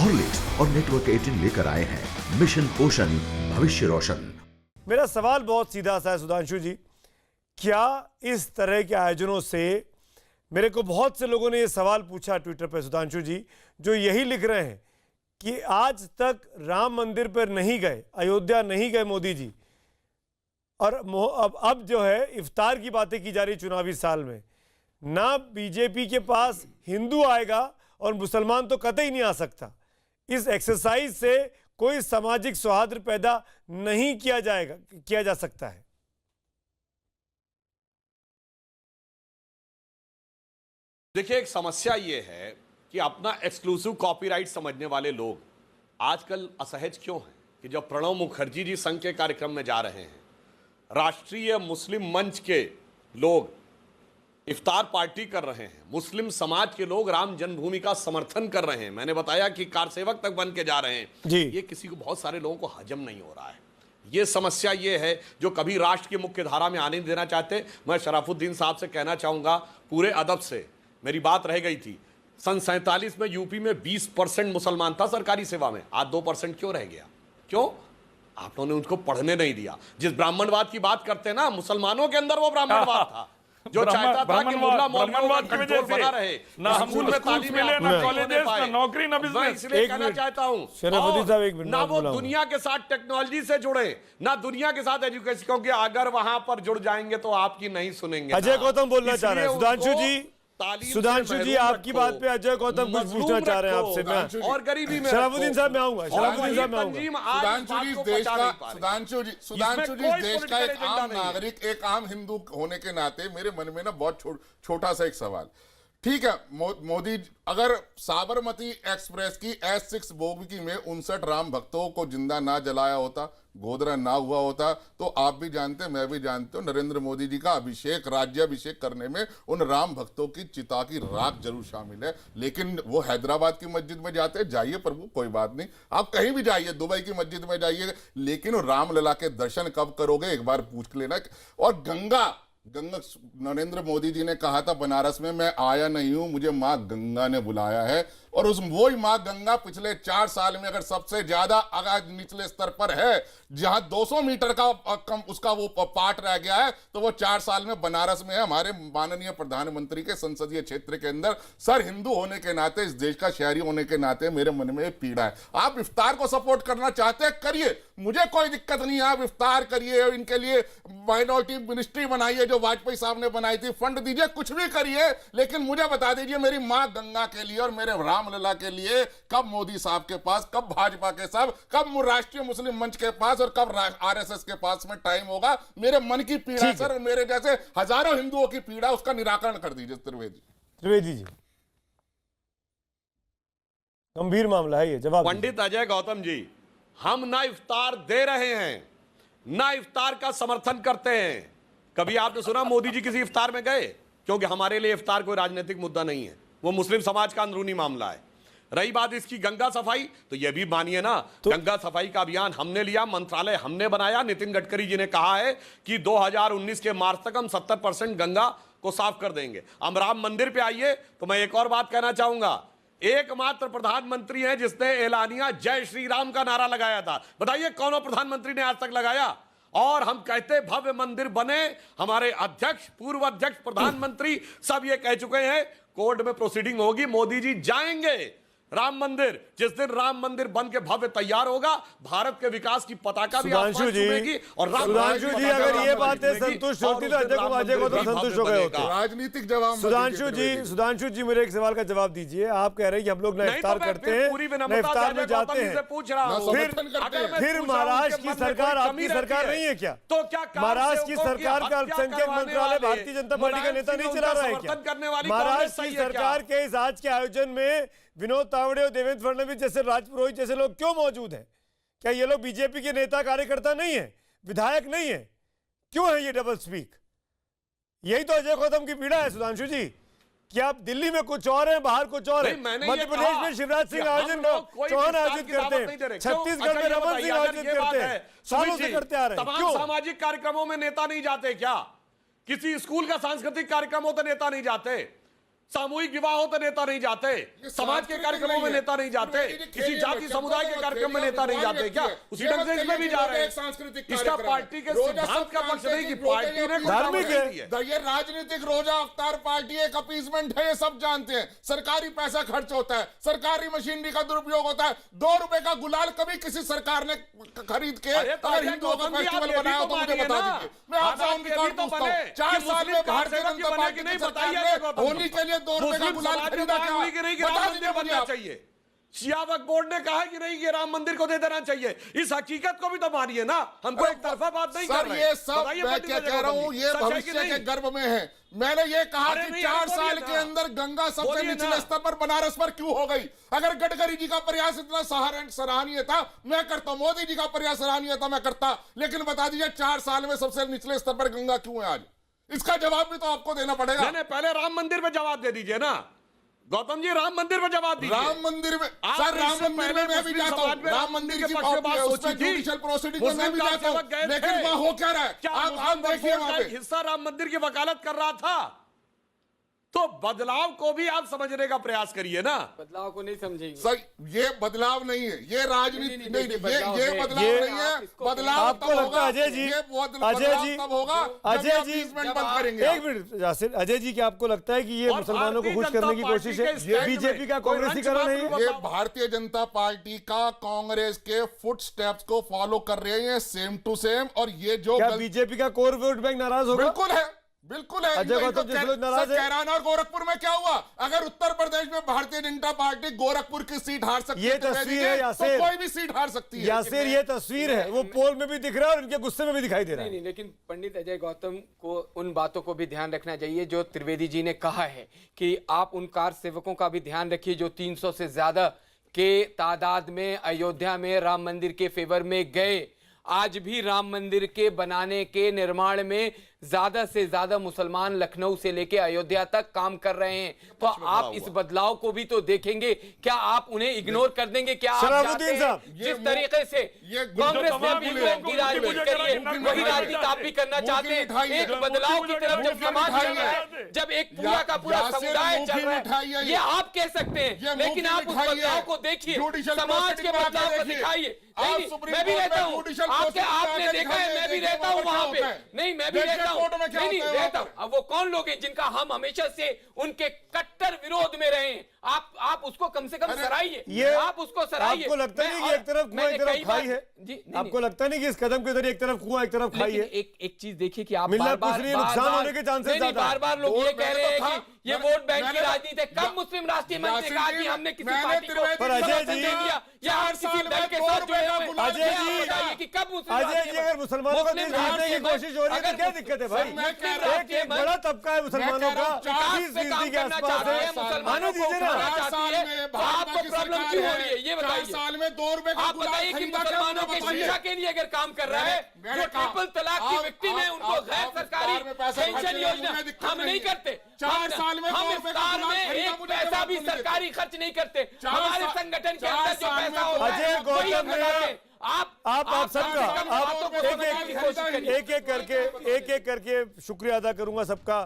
Horlicks और network 18 लेकर आए हैं मिशन पोषण भविष्य रोशन। मेरा सवाल बहुत सीधा सा है सुधांशु जी, क्या इस तरह के आयोजनों से, मेरे को बहुत से लोगों ने ये सवाल पूछा ट्विटर पर सुधांशु जी, जो यही लिख रहे हैं कि आज तक राम मंदिर पर नहीं गए, अयोध्या नहीं गए मोदी जी, और अब जो है इफ्तार की बातें की जा रही चुनावी साल में, ना बीजेपी के पास हिंदू आएगा और मुसलमान तो कतई नहीं आ सकता। इस एक्सरसाइज से कोई सामाजिक सौहार्द पैदा नहीं किया जा सकता है। देखिए, एक समस्या ये है कि अपना एक्सक्लूसिव कॉपीराइट समझने वाले लोग आजकल असहज क्यों हैं कि जब प्रणब मुखर्जी जी संघ के कार्यक्रम में जा रहे हैं, राष्ट्रीय मुस्लिम मंच के लोग इफ्तार पार्टी कर रहे हैं, मुस्लिम समाज के लोग राम जन्मभूमि का समर्थन कर रहे हैं, मैंने बताया कि कार सेवक तक बन के जा रहे हैं जी। ये किसी को, बहुत सारे लोगों को हजम नहीं हो रहा है। ये समस्या ये है जो कभी राष्ट्र की मुख्य धारा में आने नहीं देना चाहते। मैं शराफुद्दीन साहब से कहना चाहूंगा, पूरे अदब से मेरी बात रह गई थी, सन 47 में यूपी में 20% मुसलमान था सरकारी सेवा में, आज 2% क्यों रह गया? क्यों? आप लोगों ने उनको पढ़ने नहीं दिया। जिस ब्राह्मणवाद की बात करते हैं ना, मुसलमानों के अंदर वो ब्राह्मणवाद था जो चाहता था कि मुल्ला मौलवियों का कंट्रोल बना रहे, ना स्कूल में तालीम मिले, ना कॉलेजेस, ना नौकरी, ना बिजनेस। इसलिए कहना चाहता हूं, ना वो दुनिया के साथ टेक्नोलॉजी से जुड़े, ना दुनिया के साथ एजुकेशन, क्योंकि अगर वहां पर जुड़ जाएंगे तो आपकी नहीं सुनेंगे। अजय गौतम बोलना चाह रहे हैं। सुधांशु जी आपकी बात पे अजय गौतम कुछ पूछना चाह रहे हैं आपसे। मैं और गरीबी में शराफुद्दीन साहब में आऊंगा। सुधांशु जी देश का एक आम नागरिक, एक आम हिंदू होने के नाते मेरे मन में ना बहुत छोटा सा एक सवाल। ठीक है, मोदी अगर साबरमती एक्सप्रेस की S6 बोगी में 59 राम भक्तों को जिंदा ना जलाया होता, गोदरा ना हुआ होता, तो आप भी जानते, मैं भी जानते हो, नरेंद्र मोदी जी का अभिषेक, राज्याभिषेक करने में उन राम भक्तों की चिता की राख जरूर शामिल है। लेकिन वो हैदराबाद की मस्जिद में जाते हैं, जाइए प्रभु, कोई बात नहीं, आप कहीं भी जाइए, दुबई की मस्जिद में जाइए, लेकिन रामलला के दर्शन कब करोगे, एक बार पूछ लेना। और गंगा नरेंद्र मोदी जी ने कहा था बनारस में, मैं आया नहीं हूं, मुझे मां गंगा ने बुलाया है। और उस वही मां गंगा पिछले 4 साल में अगर सबसे ज्यादा अगर निचले स्तर पर है, जहां 200 मीटर का कम उसका वो पार्ट रह गया है, तो वो 4 साल में बनारस में है, हमारे माननीय प्रधानमंत्री के संसदीय क्षेत्र के अंदर। सर, हिंदू होने के नाते, इस देश का शहरी होने के नाते मेरे मन में पीड़ा है। आप इफ्तार को सपोर्ट करना चाहते हैं, करिए, मुझे कोई दिक्कत नहीं है, आप इफ्तार करिए, इनके लिए माइनॉरिटी मिनिस्ट्री बनाइए जो वाजपेयी साहब ने बनाई थी, फंड दीजिए, कुछ भी करिए, लेकिन मुझे बता दीजिए मेरी मां गंगा के लिए और मेरे रामलला के लिए कब मोदी साहब के पास, कब भाजपा के साथ, कब राष्ट्रीय मुस्लिम मंच के पास और कब आरएसएस के पास में टाइम होगा? मेरे मन की पीड़ा सर, मेरे जैसे हजारों हिंदुओं की पीड़ा, उसका निराकरण कर दीजिए त्रिवेदी जी। गंभीर मामला है ये, जवाब। पंडित अजय गौतम जी, हम ना इफ्तार दे रहे हैं, ना इफ्तार का समर्थन करते हैं। कभी आपने सुना मोदी जी किसी इफ्तार में गए? क्योंकि हमारे लिए इफ्तार कोई राजनीतिक मुद्दा नहीं है, वो मुस्लिम समाज का अंदरूनी मामला है। रही बात इसकी गंगा सफाई, तो यह भी मानिए ना, गंगा सफाई का अभियान हमने लिया, मंत्रालय हमने बनाया। नितिन गडकरी जी ने कहा है कि 2019 के मार्च तक हम 70% गंगा को साफ कर देंगे। हम राम मंदिर पे आइए तो मैं एक और बात कहना चाहूंगा, एकमात्र प्रधानमंत्री है जिसने एलानिया जय श्री राम का नारा लगाया था। बताइए कौन प्रधानमंत्री ने आज तक लगाया? और हम कहते भव्य मंदिर बने, हमारे अध्यक्ष, पूर्व अध्यक्ष, प्रधानमंत्री सब ये कह चुके हैं, कोर्ट में प्रोसीडिंग होगी, मोदी जी जाएंगे राम मंदिर। जिस दिन राम मंदिर बन के भव्य तैयार होगा, भारत के विकास की पताका भी आसमान छूएगी। और सुधांशु जी, अगर ये बातें संतुष्ट होती तो अजय को तो संतुष्ट हो गए होते। राजनीतिक जवाब। सुधांशु जी मेरे एक सवाल का जवाब दीजिए। आप कह रहे हैं कि हम लोग ना इफ्तार करते हैं, ना इफ्तार में जाते हैं, फिर महाराष्ट्र की सरकार आपकी सरकार नहीं है क्या? तो क्या महाराष्ट्र की सरकार का अल्पसंख्यक मंत्रालय भारतीय जनता पार्टी का नेता नहीं चला रहा है क्या? महाराष्ट्र की सरकार के इस आज के आयोजन में विनोद तावड़े और देवेंद्र फडणवीस जैसे, राजपुरोहित जैसे लोग क्यों मौजूद हैं? क्या ये लोग बीजेपी के नेता कार्यकर्ता नहीं है, विधायक नहीं है? क्यों है ये डबल स्पीक? यही तो अजय गौतम की पीड़ा है सुधांशु जी, कि आप दिल्ली में कुछ और हैं, बाहर कुछ और है। मध्य प्रदेश में शिवराज सिंह आयोजन चौहान आयोजित करते हैं, छत्तीसगढ़ में रमन सिंह आयोजित करते हैं, सालों से करते आ रहे हैं। तमाम सामाजिक कार्यक्रमों में नेता नहीं जाते क्या? किसी स्कूल का सांस्कृतिक कार्यक्रम हो तो नेता नहीं जाते? सामूहिक विवाह हो तो नेता नहीं जाते, समाज के कार्यक्रमों में नेता नहीं जाते, किसी जाति समुदाय के कार्यक्रम में नेता नहीं जाते क्या? उसी ढंग से इसमें भी जा रहे हैं। इसका पार्टी के सिद्धांत का पक्ष नहीं कि पार्टी ने धार्मिक है। ये राजनीतिक रोजा अफ्तार पार्टी एक अपीसमेंट है, ये सब जानते हैं। सरकारी पैसा खर्च होता है, सरकारी मशीनरी का दुरुपयोग होता है। 2 रुपए का गुलाल कभी किसी सरकार ने खरीद के अगर हिंदुओं का फेस्टिवल बनाया हो तो मुझे बता दीजिए। मैं आपसे ऑन रिकॉर्ड पूछता हूं, 4 साल में भारतीय जनता पार्टी की सरकार ने होली के लिए 2 रुपए का गुलाल खरीदा क्या? बता दीजिए मुझे आप। चाहिए। शिया वक्फ बोर्ड ने कहा कि नहीं, ये राम मंदिर को दे देना चाहिए। इस हकीकत को भी तो मानिए ना, हमको एक तरफा बात नहीं कर रहे। ये सब मैं क्या कह रहा हूं, ये भविष्य के गर्भ में है। मैंने ये कहा कि 4 साल के अंदर गंगा सबसे निचले स्तर पर बनारस पर क्यों हो गई? अगर गडकरी जी का प्रयास इतना सराहनीय था, मैं करता। मोदी जी का प्रयास सराहनीय था, मैं करता। लेकिन बता दीजिए 4 साल में सबसे निचले स्तर पर गंगा क्यों है आज? इसका जवाब भी तो आपको देना पड़ेगा। नहीं, पहले राम मंदिर पे जवाब दे दीजिए ना गौतम जी, राम मंदिर पे जवाब दीजिए। राम मंदिर में सर, राम मंदिर में मैं भी जाता हूं। राम मंदिर की बात है, उसमें जुडिशियल प्रोसीडिंग में मैं भी जाता हूं, लेकिन वहां हो क्या रहा है आप देखिए। वहां पे हिस्सा राम मंदिर की वकालत कर रहा था, तो बदलाव को भी आप समझने का प्रयास करिए ना। बदलाव को नहीं समझेंगे सर, ये बदलाव नहीं है, ये राजनीति नहीं, ये बदलाव नहीं है। बदलाव आपको लगता है अजय जी, अजय जी तब होगा अजय जी बंद करेंगे। एक मिनट यासिर, अजय जी क्या आपको लगता है कि ये मुसलमानों को खुश करने की कोशिश है? बीजेपी का कांग्रेसीकरण है ये भारतीय जनता पार्टी का कांग्रेस के फुट स्टेप्स को फॉलो कर रहे हैं, सेम टू सेम। और ये जो क्या बीजेपी का कोर वोट बैंक नाराज होगा? बिल्कुल है, बिल्कुल है। अजय गौतम जिस लोग नाराज है। कैराना और गोरखपुर में क्या हुआ? अगर उत्तर प्रदेश में भारतीय जनता पार्टी गोरखपुर की सीट हार सकती ये है तस्वीर है यासिर, तो कोई भी सीट हार सकती है यासिर। ये तस्वीर है, वो पोल में भी दिख रहा है और इनके गुस्से में भी दिखाई दे रहा है। नहीं, लेकिन पंडित अजय गौतम को उन बातों को भी ध्यान रखना चाहिए जो त्रिवेदी जी ने कहा है कि आप उन कार सेवकों का भी ध्यान रखिए जो 300 से ज्यादा के तादाद में अयोध्या में राम मंदिर के फेवर में गए। आज भी राम मंदिर के बनाने के निर्माण में ज्यादा से ज्यादा मुसलमान लखनऊ से लेके अयोध्या तक काम कर रहे हैं। तो आप इस बदलाव को भी तो देखेंगे। क्या आप उन्हें इग्नोर कर देंगे? क्या आप चाहते हैं जिस तरीके से कांग्रेस ने भी राजनीति करी है वही राजनीति आप भी करना चाहते हैं? एक बदलाव की तरफ जब समाज चल रहा है, जब एक पूरा का पूरा समुदाय चल रहा है, ये आप कह सकते हैं, लेकिन आप उस बदलाव को देखिए, समाज के बदलाव को दिखाइए। मैं भी रहता हूँ, आपने देखा है, मैं भी रहता हूँ वहां पे। नहीं, मैं भी रहता हूँ, नहीं रहता हूँ। अब वो कौन लोग हैं जिनका हम हमेशा से उनके कट्टर विरोध में रहे हैं? आप उसको कम से कम सराहिए, आप उसको सराहिए। आपको लगता नहीं कि एक तरफ कुआं एक तरफ खाई है? आपको लगता नहीं कि इस कदम के जरिए एक तरफ कुआं एक तरफ खाई है? एक चीज देखिए कि आप नुकसान होने के चांसेस ज्यादा है। बार लोग ये कह रहे हैं कि ये वोट बैंक की राजनीति है। कब मुस्लिम राष्ट्रीय मंच ने कहा कि हमने किसी पार्टी को समर्थन दे दिया या हम किसी दल के साथ जुड़े हुए? अजय जी, अगर मुसलमानों का दिल जीतने की कोशिश हो रही है तो क्या दिक्कत है भाई? एक बड़ा तबका है मुसलमानों का 30% के आसपास है, आने दीजिए ना। आपको प्रॉब्लम क्यों हो रही है ये बताइए? 4 साल में 2 रुपए आप बताइए कि मुसलमानों की शिक्षा के लिए अगर काम कर रहा है, जो ट्रिपल तलाक की विक्टिम है उनको गैर सरकारी पेंशन योजना हम नहीं करते। 4 साल में हम इफ्तार में एक पैसा भी सरकारी खर्च नहीं करते। हमारे संगठन के अंदर जो पैसा होता है अजय वही हम गौतम लगाते हैं। आप सबका आप एक एक करके शुक्रिया अदा करूंगा सबका।